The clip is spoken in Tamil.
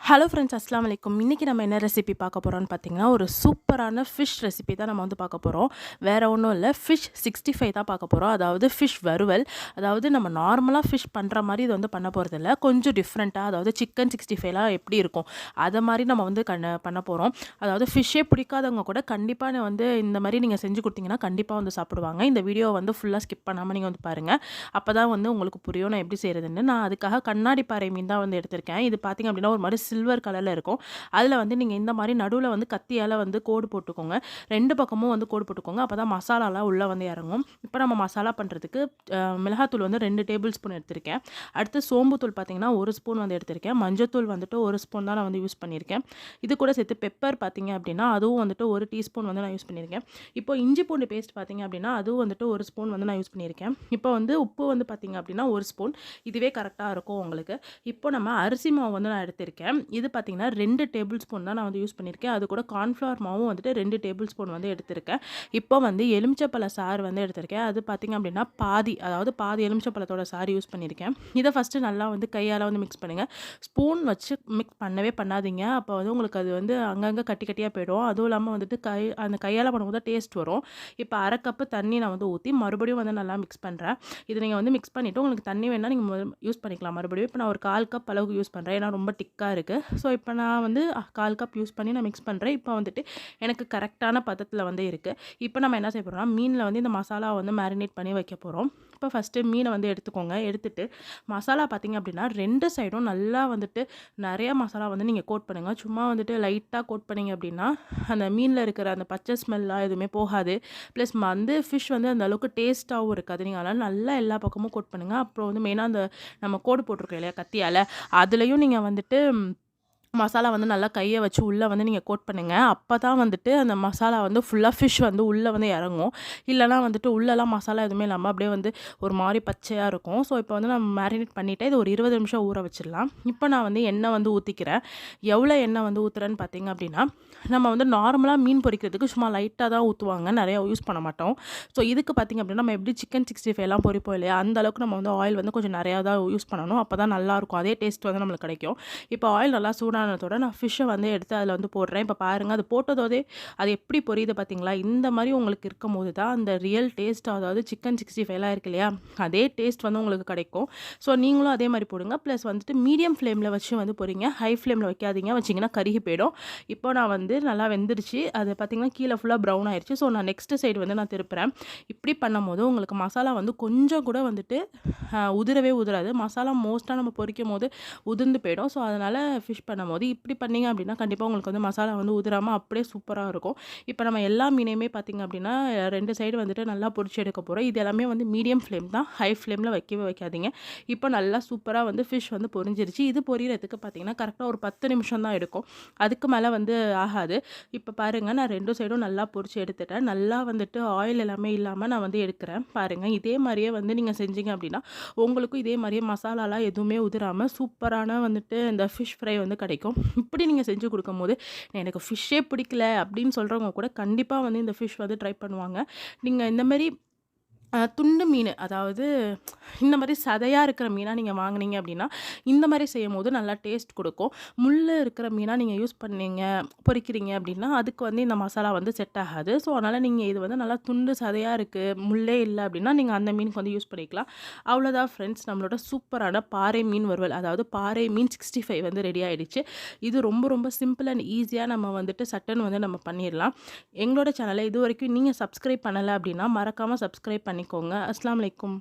ஹலோ ஃப்ரெண்ட்ஸ், அஸ்ஸலாமு அலைக்கும். இன்றைக்கி நம்ம என்ன ரெசிபி பார்க்க போகிறோம்னு பார்த்தீங்கன்னா, ஒரு சூப்பரான ஃபிஷ் ரெசிபி தான் நம்ம வந்து பார்க்க போகிறோம். வேறு ஒன்றும் இல்லை, ஃபிஷ் 65 தான் பார்க்க போகிறோம். அதாவது ஃபிஷ் வறுவல். அதாவது நம்ம நார்மலாக ஃபிஷ் பண்ணுற மாதிரி இது வந்து பண்ண போகிறதில்ல, கொஞ்சம் டிஃப்ரெண்ட்டாக. அதாவது சிக்கன் 65லாம் எப்படி இருக்கும் அதை மாதிரி நம்ம வந்து பண்ண போகிறோம். அதாவது ஃபிஷ்ஷே பிடிக்காதவங்க கூட கண்டிப்பாக வந்து இந்த மாதிரி நீங்கள் செஞ்சு கொடுத்தீங்கன்னா கண்டிப்பாக வந்து சாப்பிடுவாங்க. இந்த வீடியோ வந்து ஃபுல்லாக ஸ்கிப் பண்ணாமல் நீங்கள் வந்து பாருங்கள். அப்போ தான் வந்து உங்களுக்கு புரியும் நான் எப்படி செய்கிறதுன்னு. நான் அதுக்காக கண்ணாடி பாறை மீன் தான் வந்து எடுத்திருக்கேன். இது பார்த்திங்க அப்படின்னா ஒரு மாதிரி சில்வர் கலரில் இருக்கும். அதில் வந்து நீங்கள் இந்த மாதிரி நடுவில் வந்து கத்தியால் வந்து கோடு போட்டுக்கோங்க. 2 பக்கமும் வந்து கோடு போட்டுக்கோங்க. அப்போ தான் மசாலாலாம் உள்ளே வந்து இறங்கும். இப்போ நம்ம மசாலா பண்ணுறதுக்கு மிளகாத்தூள் வந்து 2 டேபிள் ஸ்பூன் எடுத்திருக்கேன். அடுத்து சோம்புத்தூள் பார்த்தீங்கன்னா 1 ஸ்பூன் வந்து எடுத்திருக்கேன். மஞ்சத்தூள் வந்துட்டு 1 ஸ்பூன் தான் நான் வந்து யூஸ் பண்ணியிருக்கேன். இது கூட சேர்த்து பெப்பர் பார்த்தீங்க அப்படின்னா அதுவும் வந்துட்டு 1 டீஸ்பூன் வந்து நான் யூஸ் பண்ணியிருக்கேன். இப்போ இஞ்சி பூண்டு பேஸ்ட் பார்த்தீங்க அப்படின்னா அதுவும் வந்துட்டு 1 ஸ்பூன் வந்து நான் யூஸ் பண்ணியிருக்கேன். இப்போ வந்து உப்பு வந்து பார்த்தீங்க அப்படின்னா 1 ஸ்பூன். இதுவே கரெக்டாக இருக்கும் உங்களுக்கு. இப்போ நம்ம அரிசி மாவு வந்து நான் எடுத்திருக்கேன். இது பார்த்தீங்கன்னா 2 டேபிள் ஸ்பூன் தான் நான் வந்து யூஸ் பண்ணியிருக்கேன். அது கூட கார்ன்ஃப்ளவர் மாவும் வந்துட்டு 2 டேபிள் ஸ்பூன் வந்து எடுத்திருக்கேன். இப்போ வந்து எலுமிச்சப்பழ சாறு வந்து எடுத்திருக்கேன். அது பார்த்தீங்க அப்படின்னா பாதி எலுமிச்சப்பழத்தோட சாறு யூஸ் பண்ணியிருக்கேன். இதை ஃபஸ்ட்டு நல்லா வந்து கையால் வந்து மிக்ஸ் பண்ணுங்கள். ஸ்பூன் வச்சு மிக்ஸ் பண்ணவே பண்ணாதீங்க. அப்போ வந்து உங்களுக்கு அது வந்து அங்கங்கே கட்டி கட்டியாக போயிடும். அதுவும் இல்லாமல் வந்துட்டு அந்த கையால் பண்ணும்போது டேஸ்ட் வரும். இப்போ 1/2 கப்பு தண்ணி நான் வந்து ஊற்றி மறுபடியும் வந்து நல்லா மிக்ஸ் பண்ணுறேன். இது நீங்கள் வந்து மிக்ஸ் பண்ணிவிட்டு உங்களுக்கு தண்ணி வேணால் நீங்கள் யூஸ் பண்ணிக்கலாம் மறுபடியும். இப்போ நான் ஒரு 1/4 கப் அளவுக்கு யூஸ் பண்ணுறேன். ஏன்னா ரொம்ப திக்காக இருக்குது. ஸோ இப்போ நான் வந்து 1/4 கப் யூஸ் பண்ணி நான் மிக்ஸ் பண்ணுறேன். இப்போ வந்துட்டு எனக்கு கரெக்டான பதத்தில் வந்து இருக்குது. இப்போ நம்ம என்ன செய்ய போகிறோம்னா மீனில் வந்து இந்த மசாலா வந்து மேரினேட் பண்ணி வைக்க போகிறோம். இப்போ ஃபஸ்ட்டு மீனை வந்து எடுத்துக்கோங்க. எடுத்துகிட்டு மசாலா பார்த்திங்க அப்படின்னா 2 சைடும் நல்லா வந்துட்டு நிறையா மசாலா வந்து நீங்கள் கோட் பண்ணுங்கள். சும்மா வந்துட்டு லைட்டாக கோட் பண்ணிங்க அப்படின்னா அந்த மீனில் இருக்கிற அந்த பச்சை ஸ்மெல்லாம் எதுவுமே போகாது. ப்ளஸ் வந்து ஃபிஷ் வந்து அந்த அளவுக்கு டேஸ்ட்டாகவும் இருக்காது. நீங்கள் அதனால் நல்லா எல்லா பக்கமும் கோட் பண்ணுங்கள். அப்புறம் வந்து மெயினாக அந்த நம்ம கோடு போட்டிருக்கோம் இல்லையா கத்தியால், அதுலேயும் நீங்கள் வந்துட்டு மசாலா வந்து நல்லா கையை வச்சு உள்ளே வந்து நீங்கள் கோட் பண்ணுங்கள். அப்போ தான் வந்துட்டு அந்த மசாலா வந்து ஃபுல்லாக ஃபிஷ் வந்து உள்ளே வந்து இறங்கும். இல்லைனா வந்துட்டு உள்ளெல்லாம் மசாலா எதுவுமே இல்லாமல் அப்படியே வந்து ஒரு மாதிரி பச்சையாக இருக்கும். ஸோ இப்போ வந்து நான் மேரினேட் பண்ணிவிட்டேன். இது ஒரு 20 நிமிஷம் ஊற வச்சிடலாம். இப்போ நான் வந்து எண்ணெய் வந்து ஊற்றிக்கிறேன். எவ்வளோ எண்ணெய் வந்து ஊற்றுறேன்னு பார்த்தீங்க அப்படின்னா, நம்ம வந்து நார்மலாக மீன் பொரிக்கிறதுக்கு சும்மா லைட்டாக தான் ஊற்றுவாங்க, நிறையா யூஸ் பண்ண மாட்டோம். ஸோ இதுக்கு பார்த்திங்க அப்படின்னா நம்ம எப்படி சிக்கன் 65 பொரிப்போம் இல்லையா, அந்த அளவுக்கு நம்ம வந்து ஆயில் வந்து கொஞ்சம் நிறையா தான் யூஸ் பண்ணணும். அப்போ தான் நல்லாயிருக்கும், அதே டேஸ்ட் வந்து நம்மளுக்கு கிடைக்கும். இப்போ ஆயில் நல்லா சூடானதோட நான் ஃபிஷ்ஷை வந்து எடுத்து அதில் வந்து போடுறேன். இப்போ பாருங்கள், அது போட்டதோடே அது எப்படி பொரியுது பார்த்தீங்களா? இந்த மாதிரி உங்களுக்கு இருக்கும் போது தான் அந்த ரியல் டேஸ்ட், அதாவது சிக்கன் 65 இருக்கு இல்லையா, அதே டேஸ்ட் வந்து உங்களுக்கு கிடைக்கும். ஸோ நீங்களும் அதே மாதிரி போடுங்க. ப்ளஸ் வந்துட்டு மீடியம் ஃப்ளேமில் வச்சு வந்து பொரிங்க. ஹை ஃப்ளேமில் வைக்காதீங்க, வச்சிங்கன்னா கருகி போயிடும். இப்போ நான் வந்து நல்லா வெந்துருச்சு. அது பார்த்திங்கன்னா கீழே ஃபுல்லாக ப்ரௌன் ஆயிடுச்சு. ஸோ நான் நெக்ஸ்ட் சைடு வந்து நான் திருப்புறேன். இப்படி பண்ணும் போது உங்களுக்கு மசாலா வந்து கொஞ்சம் கூட வந்துட்டு உதிரவே உதிராது. மசாலா மோஸ்ட்டாக நம்ம பொரிக்கும் போது உதிர்ந்து போயிடும். ஸோ அதனால் ஃபிஷ் பண்ணும் போது இப்படி பண்ணிங்க அப்படின்னா கண்டிப்பாக உங்களுக்கு வந்து மசாலா வந்து உதிராமல் அப்படியே சூப்பராக இருக்கும். இப்போ நம்ம எல்லா மீனையுமே பார்த்திங்க அப்படின்னா 2 சைடு வந்துட்டு நல்லா பொரிச்சு எடுக்க போகிறோம். இது எல்லாமே வந்து மீடியம் ஃப்ளேம் தான், ஹை ஃப்ளேமில் வைக்கவே வைக்காதீங்க. இப்போ நல்லா சூப்பராக வந்து ஃபிஷ் வந்து பொரிஞ்சிருச்சு. இது பொரியறதுக்கு பார்த்திங்கன்னா கரெக்டாக ஒரு 10 நிமிஷம் தான் எடுக்கும். அதுக்கு மேலே வந்து ஆகாது. இப்போ பாருங்கள், நான் 2 சைடும் நல்லா பொரிச்சு எடுத்துட்டேன். நல்லா வந்துட்டு ஆயில் எல்லாமே இல்லாமல் நான் வந்து எடுக்கிறேன். பாருங்கள், இதே மாதிரியே வந்து நீங்கள் செஞ்சீங்க அப்படின்னா உங்களுக்கும் இதே மாதிரியே மசாலாலாம் எதுவுமே உதிராமல் சூப்பரான வந்துட்டு இந்த ஃபிஷ் ஃப்ரை வந்து கிடைக்கும். இப்படி நீங்கள் செஞ்சு கொடுக்கும்போது எனக்கு ஃபிஷ்ஷே பிடிக்கல அப்படின்னு சொல்கிறவங்க கூட கண்டிப்பாக வந்து இந்த ஃபிஷ் வந்து ட்ரை பண்ணுவாங்க. நீங்கள் இந்த மாதிரி துண்டு மீன், அதாவது இந்த மாதிரி சதையாக இருக்கிற மீனாக நீங்கள் வாங்கினீங்க அப்படின்னா இந்த மாதிரி செய்யும் போது நல்லா டேஸ்ட் கொடுக்கும். முள் இருக்கிற மீனாக நீங்கள் யூஸ் பண்ணீங்க பொரிக்கிறீங்க அப்படின்னா அதுக்கு வந்து இந்த மசாலா வந்து செட் ஆகாது. ஸோ அதனால் நீங்கள் இது வந்து நல்லா துண்டு சதையாக இருக்குது, முள்ளே இல்லை அப்படின்னா நீங்கள் அந்த மீனுக்கு வந்து யூஸ் பண்ணிக்கலாம். அவ்வளோதான் ஃப்ரெண்ட்ஸ், நம்மளோட சூப்பரான பாறை மீன் வறுவல், அதாவது பாறை மீன் 65 வந்து ரெடி ஆகிடுச்சு. இது ரொம்ப ரொம்ப சிம்பிள் அண்ட் ஈஸியாக நம்ம வந்துட்டு சட்டுன்னு வந்து நம்ம பண்ணிடலாம். எங்களோட சேனலை இது வரைக்கும் நீங்கள் சப்ஸ்கிரைப் பண்ணலை அப்படின்னா மறக்காமல் சப்ஸ்கிரைப் பண்ணிக்கோங்க. அஸ்ஸலாமு அலைக்கும்.